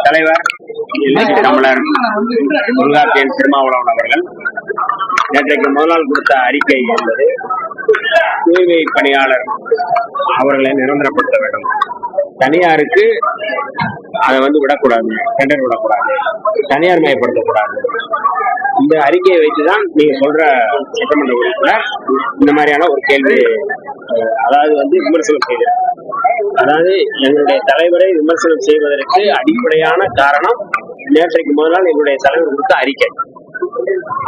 தலைவர் தமிழர் தொல்காப்பியன் திருமாவளவன் அவர்கள் நேற்றைக்கு முதல் கொடுத்த அறிக்கை என்பது தூய்மை பணியாளர் அவர்களை நிரந்தரப்படுத்த வேண்டும். தனியாருக்கு அதை விடக்கூடாது, டெண்டர் விடக்கூடாது, தனியார் மயப்படுத்தக்கூடாது. இந்த அறிக்கையை வைத்துதான் நீங்க சொல்ற சட்டமன்ற உறுப்பினர் இந்த மாதிரியான ஒரு கேள்வி, அதாவது விமர்சனம் செய்து, அதாவது எங்களுடைய தலைவரை விமர்சனம் செய்வதற்கு அடிப்படையான காரணம் நேற்றைக்கு முதல் நாள் எங்களுடைய தலைவர் கொடுத்த அறிக்கை.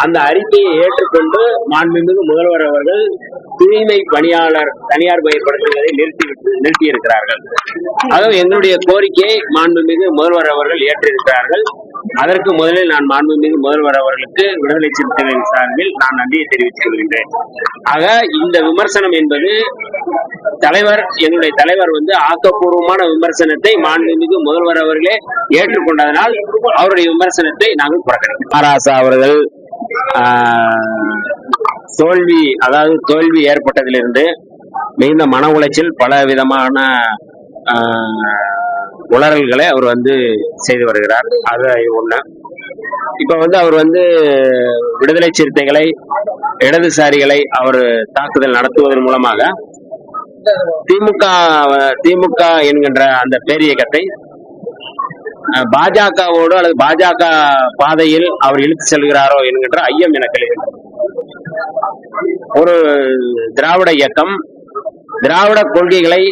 அந்த அறிக்கையை ஏற்றுக்கொண்டு மாண்புமிகு முதல்வர் அவர்கள் தூய்மை பணியாளர் தனியார் மயப்படுத்துவதை நிறுத்தி இருக்கிறார்கள். அதாவது எங்களுடைய கோரிக்கையை மாண்புமிகு முதல்வர் அவர்கள் ஏற்றிருக்கிறார்கள். அதற்கு முதலில் நான் மாண்புமிகு முதல்வர் அவர்களுக்கு விடுதலை சிறுத்தைகளின் சார்பில் நான் நன்றியை தெரிவித்துக் கொள்கின்றேன். ஆக இந்த விமர்சனம் என்பது எங்களுடைய தலைவர் ஆக்கப்பூர்வமான விமர்சனத்தை மாண்புமிகு முதல்வர் அவர்களே ஏற்றுக்கொண்டதனால் அவருடைய விமர்சனத்தை நாங்கள் புறக்கணிக்கிறோம். ஆராசா அவர்கள் தோல்வி ஏற்பட்டதிலிருந்து மிகுந்த மன உளைச்சல், பல விதமான உளறல்களை அவர் செய்து வருகிறார். அது ஒண்ணு. இப்ப அவர் விடுதலை சிறுத்தைகளை, இடதுசாரிகளை அவர் தாக்குதல் நடத்துவதன் மூலமாக திமுக என்கின்ற அந்த பேரியக்கத்தை பாஜகவோடு அல்லது பாஜக பாதையில் அவர் இழுத்து செல்கிறாரோ என்கின்ற ஐயம் எனக்கு எழுகிறது. ஒரு திராவிட இயக்கம், திராவிட கொள்கைகளை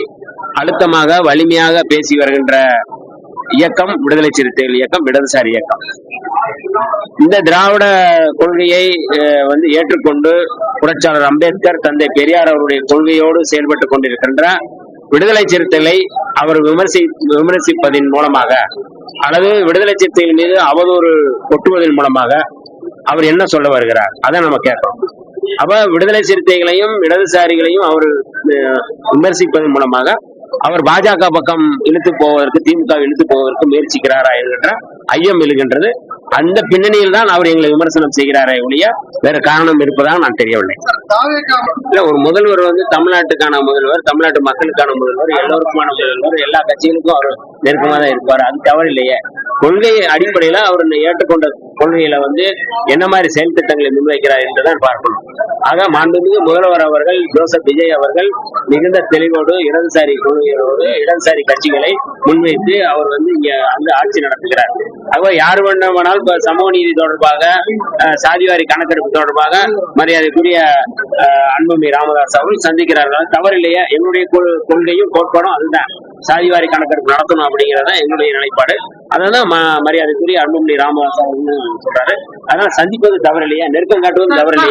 அழுத்தமாக வலிமையாக பேசி வருகின்ற இயக்கம் விடுதலை சிறுத்தைகள் இயக்கம், இடதுசாரி இயக்கம். இந்த திராவிட கொள்கையை ஏற்றுக்கொண்டு புரட்சியாளர் அம்பேத்கர், தந்தை பெரியார் அவருடைய கொள்கையோடு செயல்பட்டுக் கொண்டிருக்கின்ற விடுதலை சிறுத்தைகளை அவர் விமர்சிப்பதன் மூலமாக அல்லது விடுதலை சிறுத்தைகள் மீது அவதூறு கொட்டுவதன் மூலமாக அவர் என்ன சொல்ல வருகிறார், அதை நம்ம கேட்கிறோம். அப்ப விடுதலை சிறுத்தைகளையும் இடதுசாரிகளையும் அவர் விமர்சிப்பதன் மூலமாக அவர் பாஜக பக்கம் இழுத்து போவதற்கு, திமுக இழுத்து போவதற்கு முயற்சிக்கிறாரா என்கின்ற ஐயம் எழுகின்றது. அந்த பின்னணியில் தான் அவர் எங்களை விமர்சனம் செய்கிறாரே ஒழிய வேற காரணம் இருப்பதாக நான் தெரியவில்லை. இல்ல, ஒரு முதல்வர் தமிழ்நாட்டுக்கான முதல்வர், தமிழ்நாட்டு மக்களுக்கான முதல்வர், எல்லோருக்குமான முதல்வர், எல்லா கட்சிகளுக்கும் அவர் நெருக்கமாக தான் இருப்பார். அது தவறு இல்லையே. கொள்கை அடிப்படையில அவர் ஏற்றுக்கொண்ட கொள்கையில என்ன மாதிரி செயல் திட்டங்களை முன்வைக்கிறார் என்றுதான் பார்க்கணும். ஆக மாண்புமிகு முதல்வர் அவர்கள், ஜோசப் விஜய் அவர்கள் மிகுந்த தெளிவோடு இடதுசாரி கொள்கையோடு இடதுசாரி கட்சிகளை முன்வைத்து அவர் இங்க ஆட்சி நடத்துகிறார். ஆக யார் வேண்டுமானால் சமூக நீதி தொடர்பாக, சாதிவாரி கணக்கெடுப்பு தொடர்பாக மரியாதைக்குரிய அன்புமணி ராமதாஸ் அவர்கள் சந்திக்கிறார்கள். தவறில்லையே. என்னுடைய கொள்கையும் கோட்பாடும் அதுதான், சாதிவாரி கணக்கெடுப்பு நடத்தணும் அப்படிங்கிறத என்னுடைய நிலைப்பாடு. அதான் மரியாதைக்குரிய அன்புமணி ராமதாஸ் அவர்கள் சொல்றாரு. அதனால சந்திப்பது தவறில்லையா, நெருக்கம் காட்டுவது தவறில்லையா.